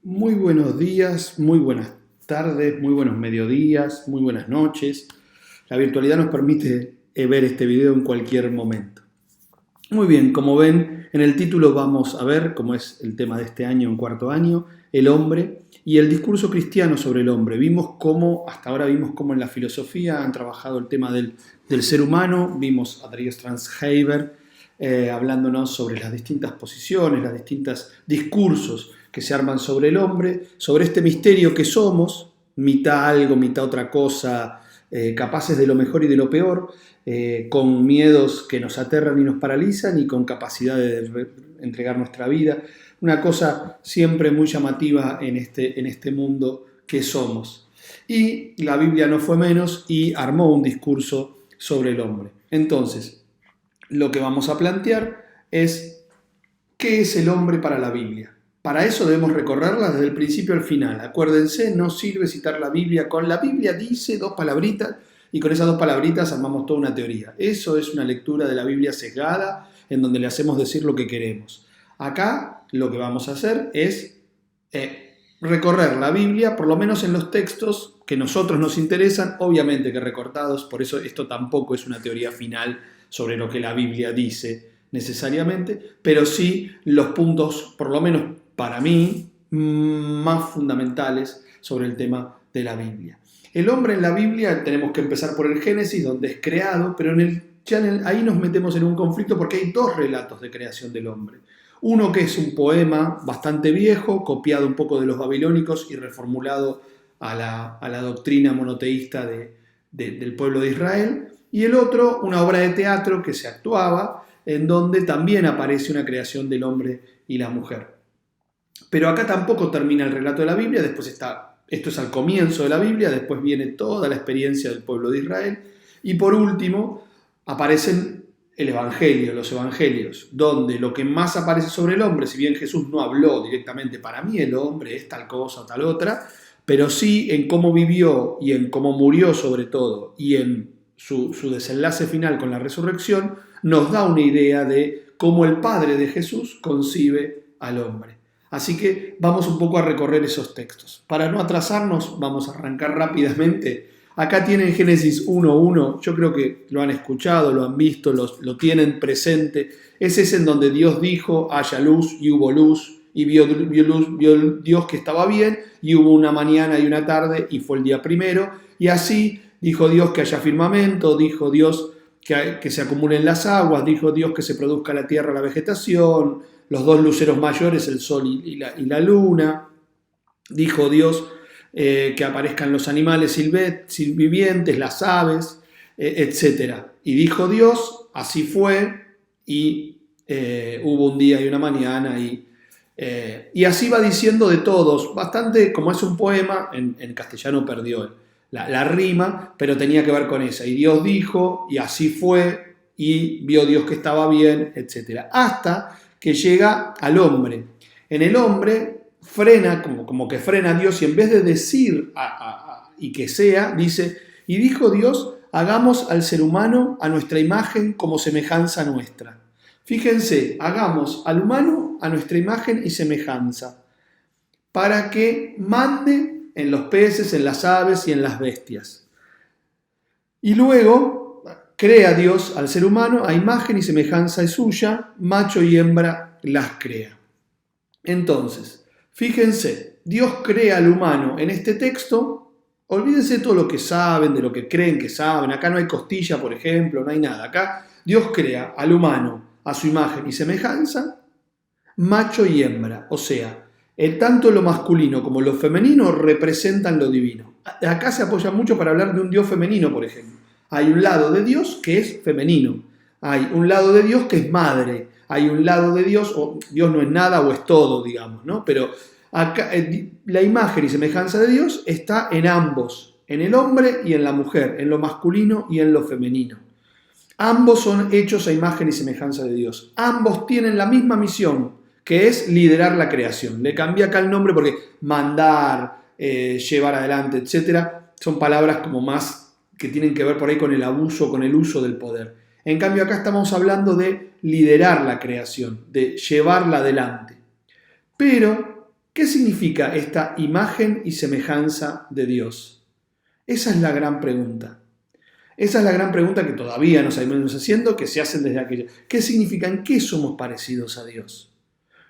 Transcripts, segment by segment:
Muy buenos días, muy buenas tardes, muy buenos mediodías, muy buenas noches. La virtualidad nos permite ver este video en cualquier momento. Muy bien, como ven, en el título vamos a ver, como es el tema de este año, en cuarto año, el hombre y el discurso cristiano sobre el hombre. Hasta ahora vimos cómo en la filosofía han trabajado el tema del ser humano, vimos a Dries Transheiver hablándonos sobre las distintas posiciones, los distintos discursos que se arman sobre el hombre, sobre este misterio que somos, mitad algo, mitad otra cosa, capaces de lo mejor y de lo peor, con miedos que nos aterran y nos paralizan y con capacidad de entregar nuestra vida. Una cosa siempre muy llamativa en este mundo que somos. Y la Biblia no fue menos y armó un discurso sobre el hombre. Entonces, lo que vamos a plantear es ¿qué es el hombre para la Biblia? Para eso debemos recorrerla desde el principio al final. Acuérdense, no sirve citar la Biblia. Con la Biblia dice dos palabritas y con esas dos palabritas armamos toda una teoría. Eso es una lectura de la Biblia sesgada en donde le hacemos decir lo que queremos. Acá lo que vamos a hacer es recorrer la Biblia, por lo menos en los textos que a nosotros nos interesan, obviamente que recortados, por eso esto tampoco es una teoría final sobre lo que la Biblia dice necesariamente, pero sí los puntos, por lo menos para mí, más fundamentales sobre el tema de la Biblia. El hombre en la Biblia tenemos que empezar por el Génesis, donde es creado, pero ahí nos metemos en un conflicto porque hay dos relatos de creación del hombre. Uno que es un poema bastante viejo, copiado un poco de los babilónicos y reformulado a la doctrina monoteísta del pueblo de Israel, y el otro, una obra de teatro que se actuaba, en donde también aparece una creación del hombre y la mujer. Pero acá tampoco termina el relato de la Biblia, esto es al comienzo de la Biblia, después viene toda la experiencia del pueblo de Israel, y por último aparecen los evangelios, donde lo que más aparece sobre el hombre, si bien Jesús no habló directamente, para mí el hombre es tal cosa o tal otra, pero sí en cómo vivió y en cómo murió sobre todo, y en su desenlace final con la resurrección, nos da una idea de cómo el Padre de Jesús concibe al hombre. Así que vamos un poco a recorrer esos textos. Para no atrasarnos, vamos a arrancar rápidamente. Acá tienen Génesis 1.1, yo creo que lo han escuchado, lo han visto, lo tienen presente. Es ese en donde Dios dijo, haya luz y hubo luz, y vio Dios que estaba bien, y hubo una mañana y una tarde, y fue el día primero, y así dijo Dios que haya firmamento, dijo Dios que se acumulen las aguas, dijo Dios que se produzca la tierra, la vegetación, los dos luceros mayores, el sol y la luna, dijo Dios que aparezcan los animales silvivientes, las aves, etc. Y dijo Dios, así fue, y hubo un día y una mañana, y así va diciendo de todos, bastante como es un poema, en castellano perdió la rima, pero tenía que ver con esa. Y Dios dijo, y así fue, y vio Dios que estaba bien, etc. Hasta que llega al hombre. En el hombre frena, como que frena a Dios, y en vez de decir y que sea, dice, y dijo Dios, hagamos al ser humano a nuestra imagen como semejanza nuestra. Fíjense, hagamos al humano a nuestra imagen y semejanza, para que mande en los peces, en las aves y en las bestias. Y luego crea Dios al ser humano a imagen y semejanza suya, macho y hembra las crea. Entonces, fíjense, Dios crea al humano en este texto, olvídense de todo lo que saben, de lo que creen que saben, acá no hay costilla, por ejemplo, no hay nada, acá Dios crea al humano a su imagen y semejanza, macho y hembra, o sea, tanto lo masculino como lo femenino representan lo divino. Acá se apoya mucho para hablar de un Dios femenino, por ejemplo. Hay un lado de Dios que es femenino, hay un lado de Dios que es madre, hay un lado de Dios, o Dios no es nada o es todo, digamos, ¿no? Pero acá, la imagen y semejanza de Dios está en ambos, en el hombre y en la mujer, en lo masculino y en lo femenino. Ambos son hechos a imagen y semejanza de Dios. Ambos tienen la misma misión, que es liderar la creación. Le cambié acá el nombre porque mandar, llevar adelante, etc. son palabras como más que tienen que ver por ahí con el abuso, con el uso del poder. En cambio acá estamos hablando de liderar la creación, de llevarla adelante. Pero ¿Qué significa esta imagen y semejanza de Dios? Esa es la gran pregunta. Esa es la gran pregunta que todavía nos seguimos haciendo, que se hacen desde aquello. ¿Qué significa? ¿En qué somos parecidos a Dios?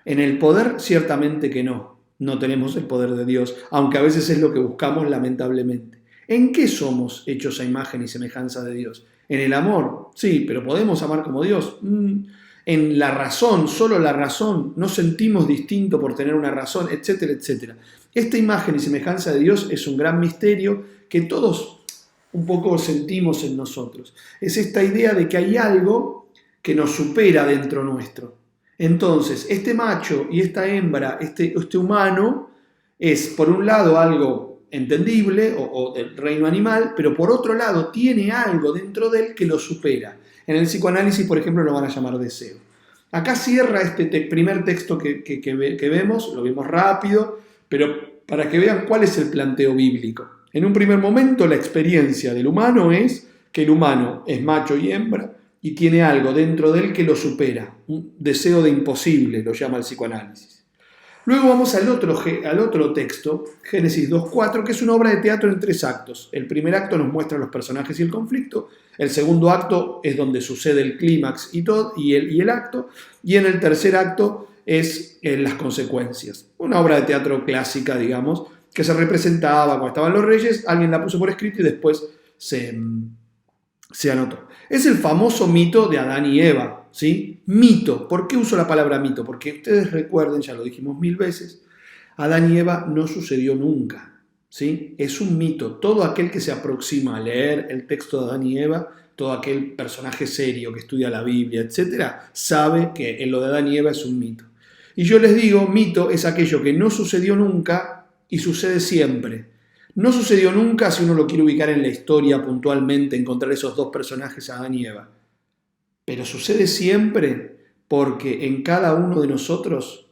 En el poder, ciertamente que no. No tenemos el poder de Dios, aunque a veces es lo que buscamos lamentablemente. ¿En qué somos hechos a imagen y semejanza de Dios? ¿En el amor? Sí, pero ¿podemos amar como Dios? En la razón, solo la razón, no sentimos distinto por tener una razón, etcétera, etcétera. Esta imagen y semejanza de Dios es un gran misterio que todos un poco sentimos en nosotros. Es esta idea de que hay algo que nos supera dentro nuestro. Entonces, este macho y esta hembra, este humano, es por un lado algo entendible o del reino animal, pero por otro lado tiene algo dentro de él que lo supera. En el psicoanálisis, por ejemplo, lo van a llamar deseo. Acá cierra este primer texto que vemos, lo vemos rápido, pero para que vean cuál es el planteo bíblico. En un primer momento, la experiencia del humano es que el humano es macho y hembra y tiene algo dentro de él que lo supera, un deseo de imposible, lo llama el psicoanálisis. Luego vamos al otro texto, Génesis 2.4, que es una obra de teatro en 3 actos. El primer acto nos muestra los personajes y el conflicto, el segundo acto es donde sucede el clímax y el acto, y en el tercer acto es las consecuencias. Una obra de teatro clásica, digamos, que se representaba cuando estaban los reyes, alguien la puso por escrito y después se anotó. Es el famoso mito de Adán y Eva, ¿sí? Mito. ¿Por qué uso la palabra mito? Porque ustedes recuerden, ya lo dijimos 1000 veces, Adán y Eva no sucedió nunca, ¿sí? Es un mito. Todo aquel que se aproxima a leer el texto de Adán y Eva, todo aquel personaje serio que estudia la Biblia, etcétera, sabe que en lo de Adán y Eva es un mito. Y yo les digo, mito es aquello que no sucedió nunca y sucede siempre. No sucedió nunca si uno lo quiere ubicar en la historia puntualmente, encontrar esos 2 personajes, Adán y Eva. Pero sucede siempre porque en cada uno de nosotros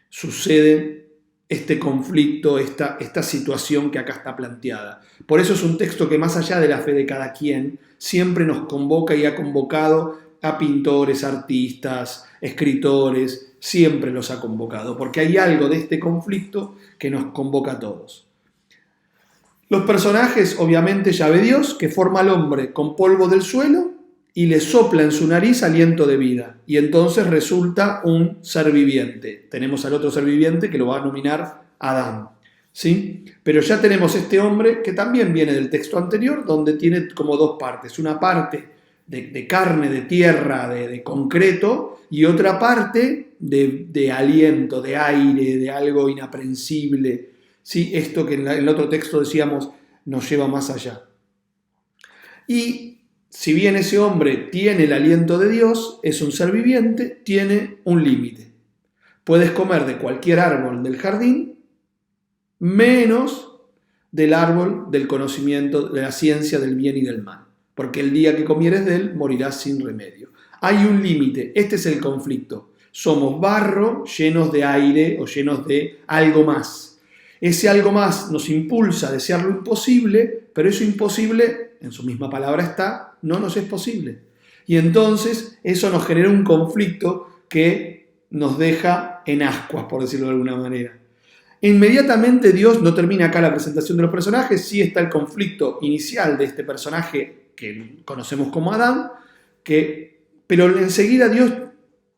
sucede este conflicto, esta situación que acá está planteada. Por eso es un texto que más allá de la fe de cada quien, siempre nos convoca y ha convocado a pintores, artistas, escritores, siempre los ha convocado, porque hay algo de este conflicto que nos convoca a todos. Los personajes, obviamente, ya ve Dios, que forma al hombre con polvo del suelo y le sopla en su nariz aliento de vida, y entonces resulta un ser viviente. Tenemos al otro ser viviente que lo va a nominar Adán, ¿sí? Pero ya tenemos este hombre que también viene del texto anterior, donde tiene como 2 partes. Una parte de carne, de tierra, de concreto, y otra parte de aliento, de aire, de algo inaprensible. ¿Sí? Esto que en el otro texto decíamos nos lleva más allá. Y si bien ese hombre tiene el aliento de Dios, es un ser viviente, tiene un límite. Puedes comer de cualquier árbol del jardín, menos del árbol del conocimiento, de la ciencia del bien y del mal. Porque el día que comieres de él, morirás sin remedio. Hay un límite, este es el conflicto. Somos barro llenos de aire o llenos de algo más. Ese algo más nos impulsa a desear lo imposible, pero eso imposible, en su misma palabra está, no nos es posible. Y entonces eso nos genera un conflicto que nos deja en ascuas, por decirlo de alguna manera. Inmediatamente Dios, no termina acá la presentación de los personajes, sí está el conflicto inicial de este personaje que conocemos como Adán, pero enseguida Dios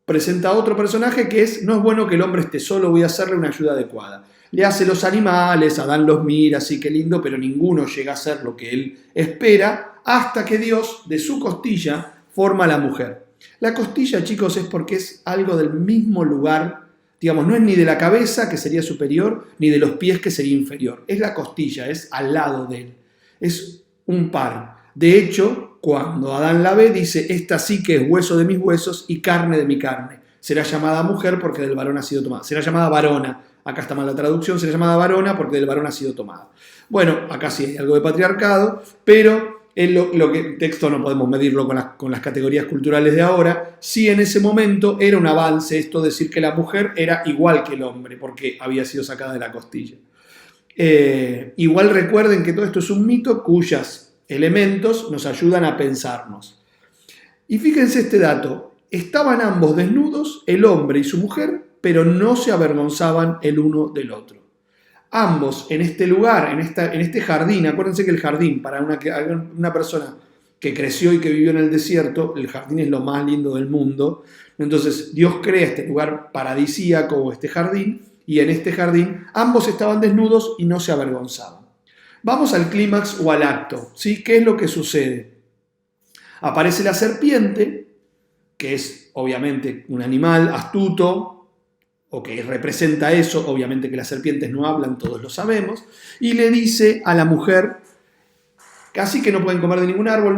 presenta a otro personaje que no es bueno que el hombre esté solo, voy a hacerle una ayuda adecuada. Le hace los animales, Adán los mira, así que lindo, pero ninguno llega a ser lo que él espera, hasta que Dios de su costilla forma a la mujer. La costilla, chicos, es porque es algo del mismo lugar, digamos, no es ni de la cabeza, que sería superior, ni de los pies, que sería inferior. Es la costilla, es al lado de él. Es un par. De hecho, cuando Adán la ve, dice, esta sí que es hueso de mis huesos y carne de mi carne. Será llamada mujer porque del varón ha sido tomada. Será llamada varona. Acá está mal la traducción, será llamada varona porque del varón ha sido tomada. Bueno, acá sí hay algo de patriarcado, pero el texto no podemos medirlo con las categorías culturales de ahora. Sí, en ese momento era un avance esto decir que la mujer era igual que el hombre porque había sido sacada de la costilla. Igual recuerden que todo esto es un mito cuyos elementos nos ayudan a pensarnos. Y fíjense este dato, estaban ambos desnudos, el hombre y su mujer, pero no se avergonzaban el uno del otro. Ambos en este lugar, en este jardín, acuérdense que el jardín para una persona que creció y que vivió en el desierto, el jardín es lo más lindo del mundo. Entonces Dios crea este lugar paradisíaco, este jardín, y en este jardín ambos estaban desnudos y no se avergonzaban. Vamos al clímax o al acto, ¿sí? ¿Qué es lo que sucede? Aparece la serpiente, que es obviamente un animal astuto, o que representa eso, obviamente que las serpientes no hablan, todos lo sabemos, y le dice a la mujer, casi que no pueden comer de ningún árbol,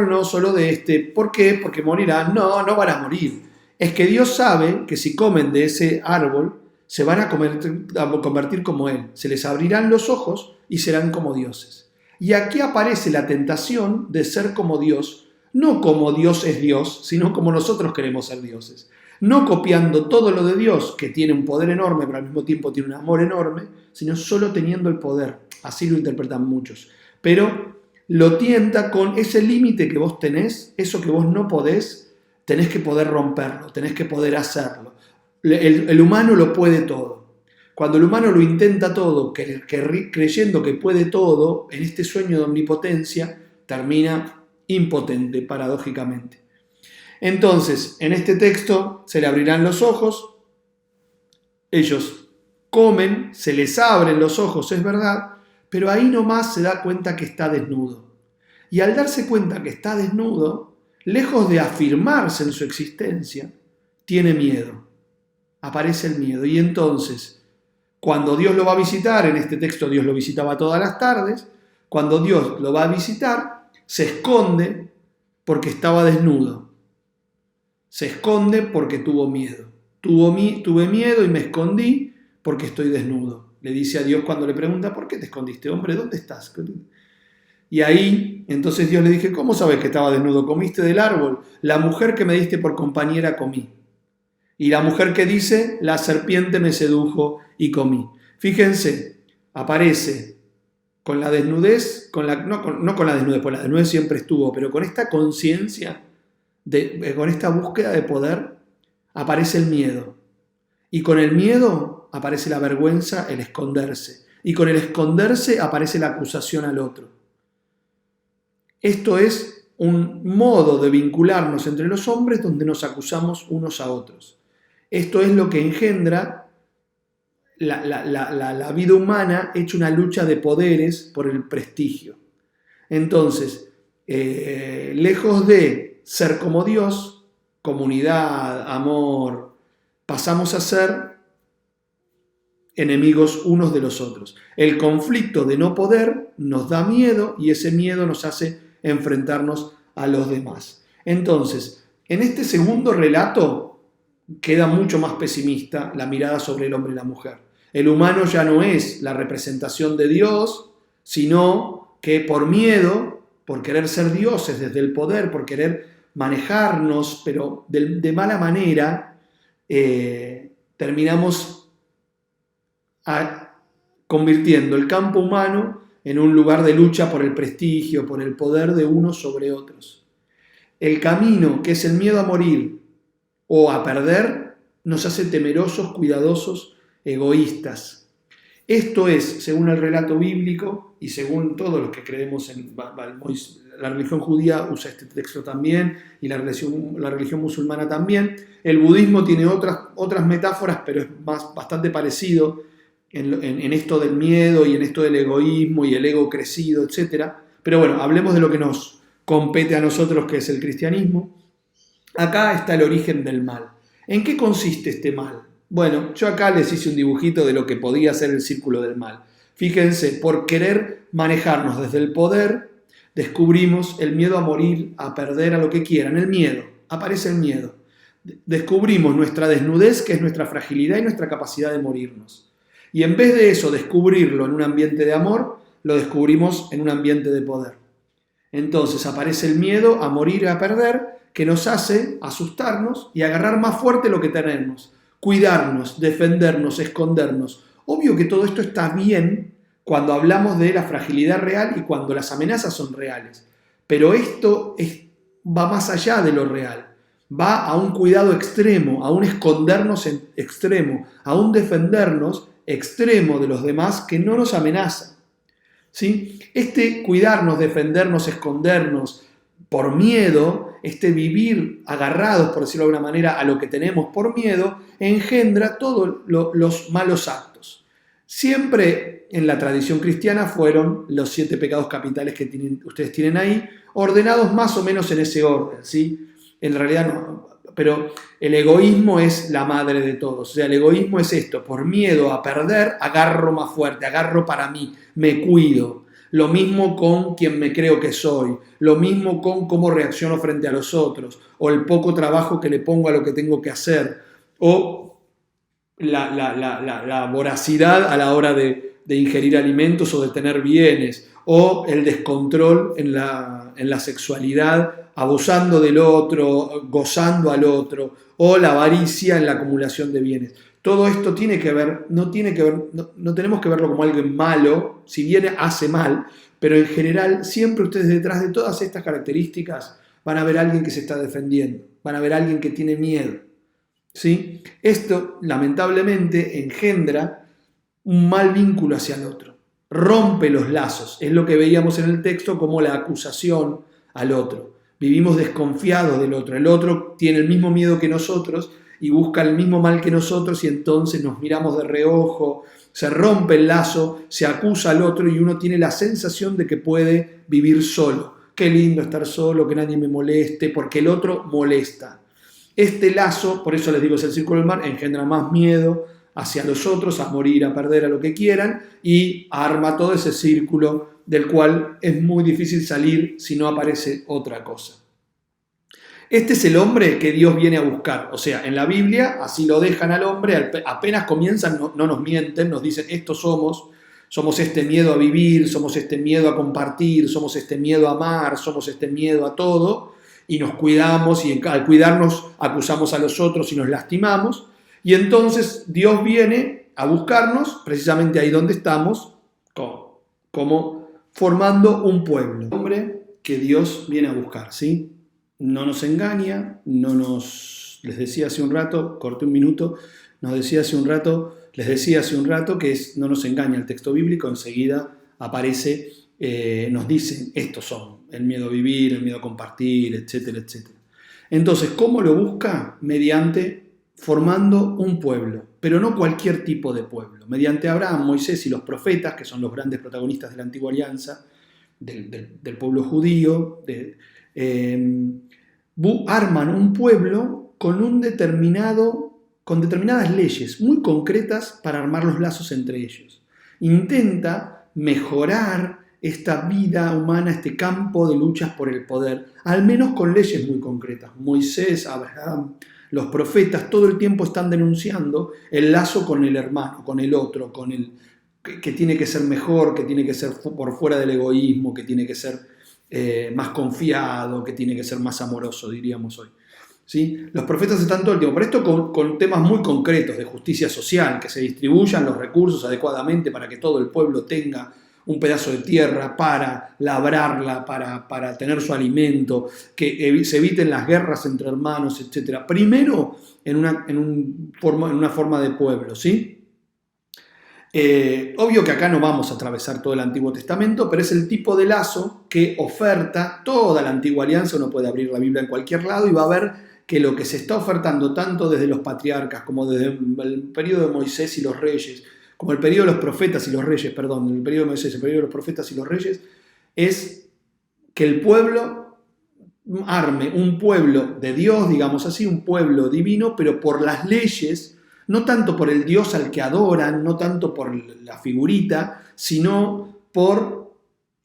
no, solo de este. ¿Por qué? Porque morirán. No, no van a morir. Es que Dios sabe que si comen de ese árbol, se van a convertir como Él. Se les abrirán los ojos y serán como dioses. Y aquí aparece la tentación de ser como Dios, no como Dios es Dios, sino como nosotros queremos ser dioses. No copiando todo lo de Dios, que tiene un poder enorme, pero al mismo tiempo tiene un amor enorme, sino solo teniendo el poder. Así lo interpretan muchos. Pero lo tienta con ese límite que vos tenés, eso que vos no podés, tenés que poder romperlo, tenés que poder hacerlo. El humano lo puede todo. Cuando el humano lo intenta todo, creyendo que puede todo, en este sueño de omnipotencia, termina impotente, paradójicamente. Entonces, en este texto se le abrirán los ojos, ellos comen, se les abren los ojos, es verdad, pero ahí nomás se da cuenta que está desnudo. Y al darse cuenta que está desnudo, lejos de afirmarse en su existencia, tiene miedo. Aparece el miedo. Y entonces, cuando Dios lo va a visitar, en este texto Dios lo visitaba todas las tardes, cuando Dios lo va a visitar, se esconde porque estaba desnudo. Se esconde porque tuvo miedo. Tuve miedo y me escondí porque estoy desnudo. Le dice a Dios cuando le pregunta, ¿por qué te escondiste, hombre? ¿Dónde estás? Y ahí, entonces Dios le dije, ¿cómo sabes que estaba desnudo? ¿Comiste del árbol? La mujer que me diste por compañera comí. Y la mujer que dice, la serpiente me sedujo y comí. Fíjense, aparece con la desnudez, no con la desnudez, porque la desnudez siempre estuvo, pero con esta conciencia, con esta búsqueda de poder, aparece el miedo. Y con el miedo aparece la vergüenza, el esconderse. Y con el esconderse aparece la acusación al otro. Esto es un modo de vincularnos entre los hombres donde nos acusamos unos a otros. Esto es lo que engendra la vida humana hecha una lucha de poderes por el prestigio. Entonces, lejos de ser como Dios, comunidad, amor, pasamos a ser enemigos unos de los otros. El conflicto de no poder nos da miedo y ese miedo nos hace enfrentarnos a los demás. Entonces, en este segundo relato queda mucho más pesimista la mirada sobre el hombre y la mujer. El humano ya no es la representación de Dios, sino que por miedo, por querer ser dioses desde el poder, por querer manejarnos, pero de mala manera, terminamos convirtiendo el campo humano en un lugar de lucha por el prestigio, por el poder de unos sobre otros. El camino, que es el miedo a morir o a perder, nos hace temerosos, cuidadosos, egoístas. Esto es, según el relato bíblico y según todos los que creemos en la religión judía usa este texto también y la religión musulmana también. El budismo tiene otras metáforas, pero es bastante parecido en esto del miedo y en esto del egoísmo y el ego crecido, etc. Pero bueno, hablemos de lo que nos compete a nosotros, que es el cristianismo. Acá está el origen del mal. ¿En qué consiste este mal? Bueno, yo acá les hice un dibujito de lo que podía ser el círculo del mal. Fíjense, por querer manejarnos desde el poder, descubrimos el miedo a morir, a perder, a lo que quieran. El miedo, aparece el miedo. Descubrimos nuestra desnudez, que es nuestra fragilidad y nuestra capacidad de morirnos. Y en vez de eso, descubrirlo en un ambiente de amor, lo descubrimos en un ambiente de poder. Entonces aparece el miedo a morir y a perder, que nos hace asustarnos y agarrar más fuerte lo que tenemos. Cuidarnos, defendernos, escondernos. Obvio que todo esto está bien cuando hablamos de la fragilidad real y cuando las amenazas son reales. Pero esto va más allá de lo real. va a un cuidado extremo, a un escondernos extremo, a un defendernos extremo de los demás que no nos amenazan. ¿Sí? Este cuidarnos, defendernos, escondernos por miedo, este vivir agarrados, por decirlo de alguna manera, a lo que tenemos por miedo, engendra todos los malos actos. Siempre en la tradición cristiana fueron los 7 pecados capitales que ustedes tienen ahí, ordenados más o menos en ese orden, ¿sí? En realidad no, pero el egoísmo es la madre de todos. O sea, el egoísmo es esto: por miedo a perder, agarro más fuerte, agarro para mí, me cuido. Lo mismo con quien me creo que soy, lo mismo con cómo reacciono frente a los otros, o el poco trabajo que le pongo a lo que tengo que hacer, o la voracidad a la hora de ingerir alimentos o de tener bienes, o el descontrol en la sexualidad, abusando del otro, gozando al otro, o la avaricia en la acumulación de bienes. Todo esto tiene que ver, no tenemos que verlo como algo malo, si bien hace mal, pero en general siempre ustedes detrás de todas estas características van a ver a alguien que se está defendiendo, van a ver a alguien que tiene miedo. ¿Sí? Esto lamentablemente engendra un mal vínculo hacia el otro, rompe los lazos, es lo que veíamos en el texto como la acusación al otro. Vivimos desconfiados del otro, el otro tiene el mismo miedo que nosotros y busca el mismo mal que nosotros y entonces nos miramos de reojo, se rompe el lazo, se acusa al otro y uno tiene la sensación de que puede vivir solo. Qué lindo estar solo, que nadie me moleste, porque el otro molesta. Este lazo, por eso les digo, es el círculo del mar, engendra más miedo hacia los otros, a morir, a perder, a lo que quieran, y arma todo ese círculo del cual es muy difícil salir si no aparece otra cosa. Este es el hombre que Dios viene a buscar. O sea, en la Biblia así lo dejan al hombre, apenas comienzan, no nos mienten, nos dicen, estos somos este miedo a vivir, somos este miedo a compartir, somos este miedo a amar, somos este miedo a todo, y nos cuidamos, y al cuidarnos acusamos a los otros y nos lastimamos, y entonces Dios viene a buscarnos precisamente ahí donde estamos, como formando un pueblo. Hombre que Dios viene a buscar, ¿sí? No nos engaña, les decía hace un rato, corté un minuto, les decía hace un rato que no nos engaña el texto bíblico, enseguida aparece, nos dicen, estos son, el miedo a vivir, el miedo a compartir, etcétera, etcétera. Entonces, ¿cómo lo busca? Mediante formando un pueblo, pero no cualquier tipo de pueblo. Mediante Abraham, Moisés y los profetas, que son los grandes protagonistas de la antigua alianza, del pueblo judío, arman un pueblo con determinadas leyes muy concretas para armar los lazos entre ellos. Intenta mejorar esta vida humana, este campo de luchas por el poder, al menos con leyes muy concretas. Moisés, Abraham, los profetas todo el tiempo están denunciando el lazo con el hermano, con el otro, con el que tiene que ser mejor, que tiene que ser por fuera del egoísmo, que tiene que ser más confiado, que tiene que ser más amoroso, diríamos hoy. ¿Sí? Los profetas están todo el tiempo, pero esto con temas muy concretos de justicia social, que se distribuyan los recursos adecuadamente para que todo el pueblo tenga un pedazo de tierra para labrarla, para tener su alimento, que se eviten las guerras entre hermanos, etc. Primero en una forma de pueblo, ¿sí? Obvio que acá no vamos a atravesar todo el Antiguo Testamento, pero es el tipo de lazo que oferta toda la Antigua Alianza. Uno puede abrir la Biblia en cualquier lado y va a ver que lo que se está ofertando tanto desde los patriarcas como desde el periodo de Moisés y los reyes, como el periodo de los profetas y los reyes, perdón, el periodo de Moisés, el periodo de los profetas y los reyes, es que el pueblo arme un pueblo de Dios, digamos así, un pueblo divino, pero por las leyes, no tanto por el Dios al que adoran, no tanto por la figurita, sino por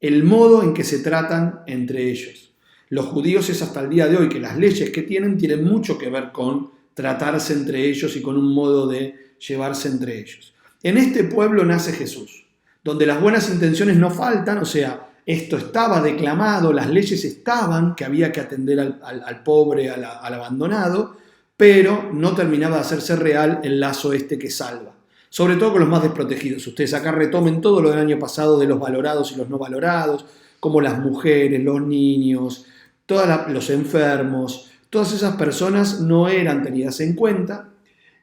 el modo en que se tratan entre ellos. Los judíos es hasta el día de hoy que las leyes que tienen mucho que ver con tratarse entre ellos y con un modo de llevarse entre ellos. En este pueblo nace Jesús, donde las buenas intenciones no faltan, o sea, esto estaba declamado, las leyes estaban, que había que atender al pobre, al abandonado, pero no terminaba de hacerse real el lazo este que salva. Sobre todo con los más desprotegidos. Ustedes acá retomen todo lo del año pasado de los valorados y los no valorados, como las mujeres, los niños, los enfermos, todas esas personas no eran tenidas en cuenta,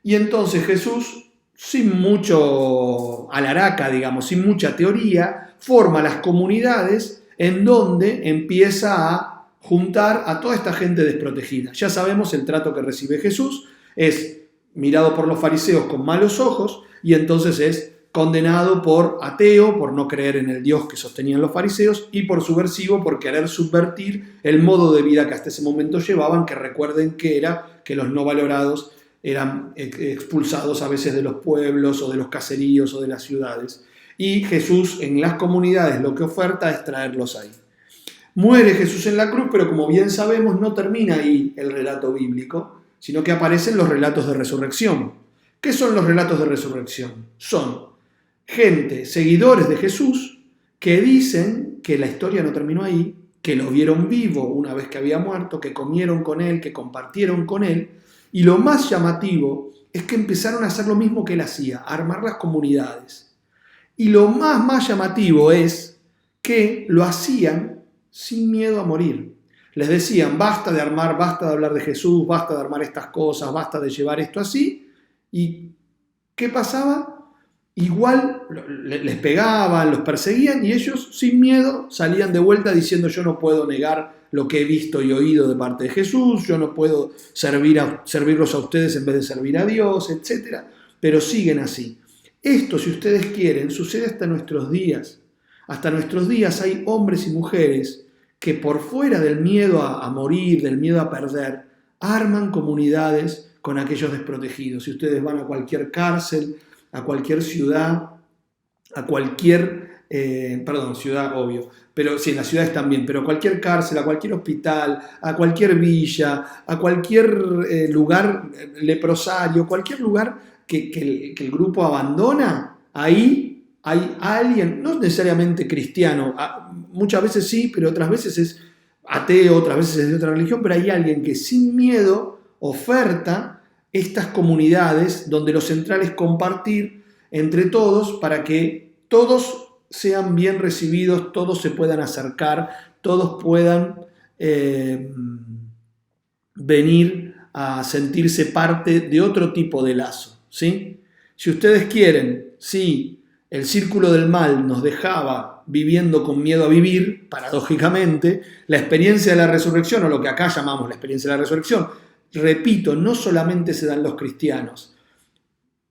y entonces Jesús, sin mucho alaraca, digamos, sin mucha teoría, forma las comunidades en donde empieza a juntar a toda esta gente desprotegida. Ya sabemos el trato que recibe Jesús, es mirado por los fariseos con malos ojos y entonces es condenado por ateo, por no creer en el Dios que sostenían los fariseos, y por subversivo, por querer subvertir el modo de vida que hasta ese momento llevaban, que recuerden que era que los no valorados eran expulsados a veces de los pueblos o de los caseríos o de las ciudades. Y Jesús en las comunidades lo que oferta es traerlos ahí. Muere Jesús en la cruz, pero como bien sabemos no termina ahí el relato bíblico, sino que aparecen los relatos de resurrección. ¿Qué son los relatos de resurrección? Son gente, seguidores de Jesús, que dicen que la historia no terminó ahí, que lo vieron vivo una vez que había muerto, que comieron con él, que compartieron con él, y lo más llamativo es que empezaron a hacer lo mismo que él hacía, a armar las comunidades. Y lo más llamativo es que lo hacían sin miedo a morir. Les decían, basta de armar, basta de hablar de Jesús, basta de armar estas cosas, basta de llevar esto así. ¿Y qué pasaba? Igual les pegaban, los perseguían y ellos sin miedo salían de vuelta diciendo yo no puedo negar lo que he visto y oído de parte de Jesús, yo no puedo servirlos a ustedes en vez de servir a Dios, etc. Pero siguen así. Esto, si ustedes quieren, sucede hasta nuestros días. Hasta nuestros días hay hombres y mujeres que por fuera del miedo a morir, del miedo a perder, arman comunidades con aquellos desprotegidos. Si ustedes van a cualquier cárcel, a cualquier ciudad, a cualquier, ciudad obvio, pero sí, en las ciudades también, pero a cualquier cárcel, a cualquier hospital, a cualquier villa, a cualquier lugar leprosario, cualquier lugar que el grupo abandona, ahí hay alguien, no necesariamente cristiano, muchas veces sí, pero otras veces es ateo, otras veces es de otra religión, pero hay alguien que sin miedo oferta estas comunidades donde lo central es compartir entre todos para que todos sean bien recibidos, todos se puedan acercar, todos puedan venir a sentirse parte de otro tipo de lazo, ¿sí? Si ustedes quieren, si el círculo del mal nos dejaba viviendo con miedo a vivir, paradójicamente, la experiencia de la resurrección, o lo que acá llamamos la experiencia de la resurrección, repito, no solamente se dan los cristianos.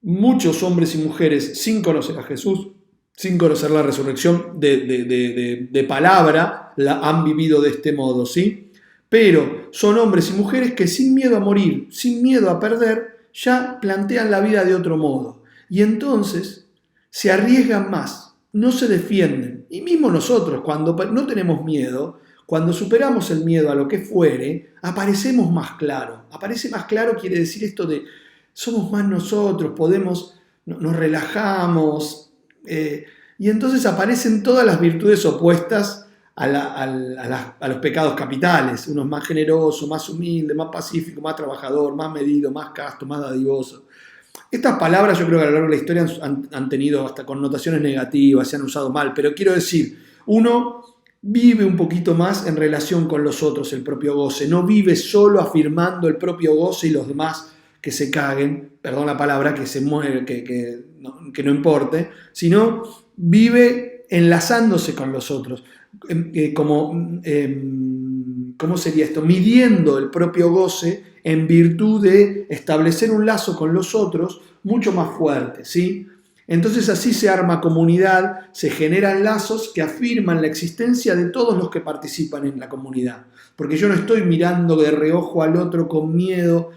Muchos hombres y mujeres sin conocer a Jesús, sin conocer la resurrección de palabra, la han vivido de este modo, ¿sí? Pero son hombres y mujeres que sin miedo a morir, sin miedo a perder, ya plantean la vida de otro modo. Y entonces se arriesgan más, no se defienden. Y mismo nosotros, cuando no tenemos miedo, cuando superamos el miedo a lo que fuere, aparecemos más claro. Aparece más claro quiere decir esto de somos más nosotros, nos relajamos, y entonces aparecen todas las virtudes opuestas a los pecados capitales. Uno es más generoso, más humilde, más pacífico, más trabajador, más medido, más casto, más dadivoso. Estas palabras yo creo que a lo largo de la historia han tenido hasta connotaciones negativas, se han usado mal, pero quiero decir, uno vive un poquito más en relación con los otros el propio goce, no vive solo afirmando el propio goce y los demás que se caguen, perdón la palabra, que se mueven, que no importe, sino vive enlazándose con los otros, ¿cómo sería esto? Midiendo el propio goce en virtud de establecer un lazo con los otros mucho más fuerte, ¿sí? Entonces así se arma comunidad, se generan lazos que afirman la existencia de todos los que participan en la comunidad. Porque yo no estoy mirando de reojo al otro con miedo,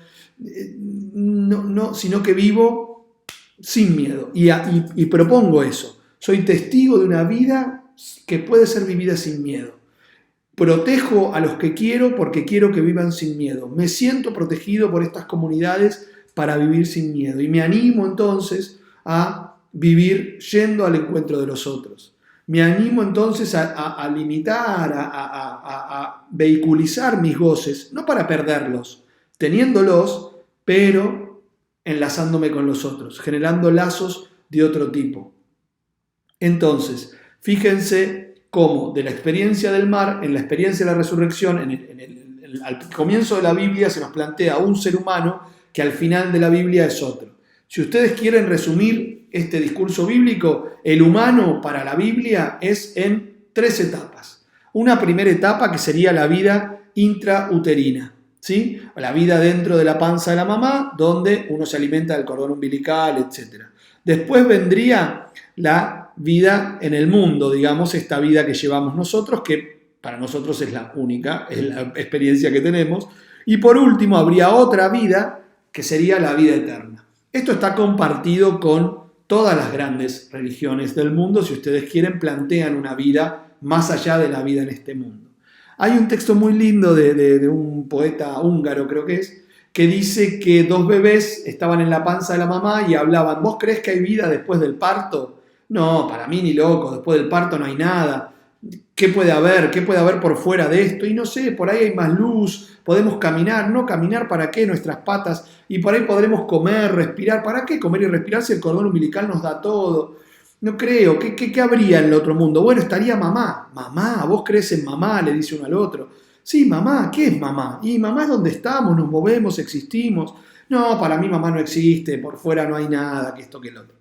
no, sino que vivo sin miedo. Y propongo eso. Soy testigo de una vida que puede ser vivida sin miedo. Protejo a los que quiero porque quiero que vivan sin miedo. Me siento protegido por estas comunidades para vivir sin miedo. Y me animo entonces a vivir yendo al encuentro de los otros. Me animo entonces a limitar, a vehiculizar mis goces, no para perderlos, teniéndolos, pero enlazándome con los otros, generando lazos de otro tipo. Entonces, fíjense cómo de la experiencia del mar, en la experiencia de la resurrección, en Al comienzo de la Biblia se nos plantea un ser humano que al final de la Biblia es otro. Si ustedes quieren resumir este discurso bíblico, el humano para la Biblia es en 3 etapas. Una primera etapa que sería la vida intrauterina, ¿sí? La vida dentro de la panza de la mamá, donde uno se alimenta del cordón umbilical, etc. Después vendría la vida en el mundo, digamos, esta vida que llevamos nosotros, que para nosotros es la única, es la experiencia que tenemos. Y por último, habría otra vida que sería la vida eterna. Esto está compartido con todas las grandes religiones del mundo. Si ustedes quieren, plantean una vida más allá de la vida en este mundo. Hay un texto muy lindo de un poeta húngaro, creo que dice que 2 bebés estaban en la panza de la mamá y hablaban: ¿vos creés que hay vida después del parto? No, para mí ni loco, después del parto no hay nada. ¿Qué puede haber? ¿Qué puede haber por fuera de esto? Y no sé, por ahí hay más luz, podemos caminar. ¿No caminar para qué? Nuestras patas. Y por ahí podremos comer, respirar. ¿Para qué comer y respirar si el cordón umbilical nos da todo? No creo. ¿Qué habría en el otro mundo? Bueno, estaría mamá. Mamá, ¿vos crees en mamá? Le dice uno al otro. Sí, mamá, ¿qué es mamá? Y mamá es donde estamos, nos movemos, existimos. No, para mí mamá no existe, por fuera no hay nada, que esto, que el otro.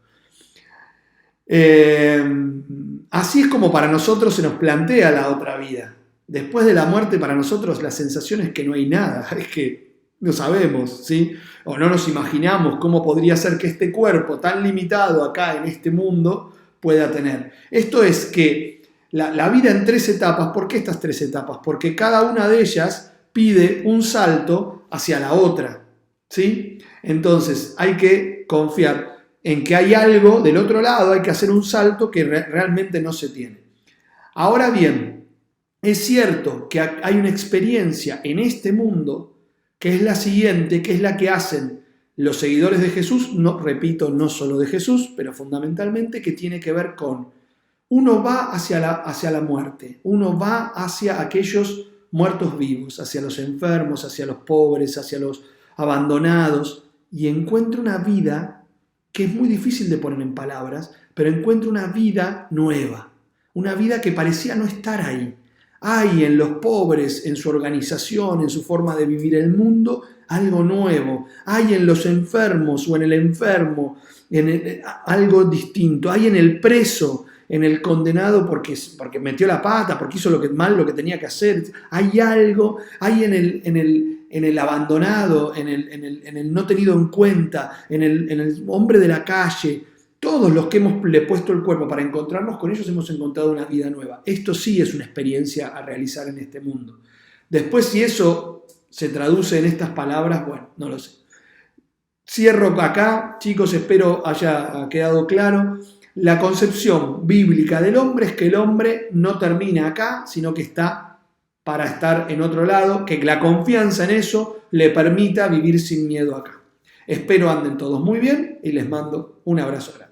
Así es como para nosotros se nos plantea la otra vida. Después de la muerte, para nosotros la sensación es que no hay nada, es que no sabemos, ¿sí? O no nos imaginamos cómo podría ser que este cuerpo tan limitado acá en este mundo pueda tener. Esto es que la vida en 3 etapas. ¿Por qué estas 3 etapas? Porque cada una de ellas pide un salto hacia la otra, ¿sí? Entonces hay que confiar en que hay algo del otro lado, hay que hacer un salto que realmente no se tiene. Ahora bien, es cierto que hay una experiencia en este mundo que es la siguiente, que es la que hacen los seguidores de Jesús, no, repito, no solo de Jesús, pero fundamentalmente, que tiene que ver con: uno va hacia la muerte, uno va hacia aquellos muertos vivos, hacia los enfermos, hacia los pobres, hacia los abandonados, y encuentra una vida que es muy difícil de poner en palabras, pero encuentra una vida nueva, una vida que parecía no estar ahí. Hay en los pobres, en su organización, en su forma de vivir el mundo, algo nuevo. Hay en los enfermos o en el enfermo algo distinto. Hay en el preso, en el condenado porque metió la pata, porque hizo lo que tenía que hacer. Hay algo, hay en el abandonado, en el no tenido en cuenta, en el hombre de la calle. Todos los que hemos puesto el cuerpo para encontrarnos con ellos hemos encontrado una vida nueva. Esto sí es una experiencia a realizar en este mundo. Después, si eso se traduce en estas palabras, bueno, no lo sé. Cierro acá, chicos, espero haya quedado claro. La concepción bíblica del hombre es que el hombre no termina acá, sino que está para estar en otro lado, que la confianza en eso le permita vivir sin miedo acá. Espero anden todos muy bien y les mando un abrazo grande.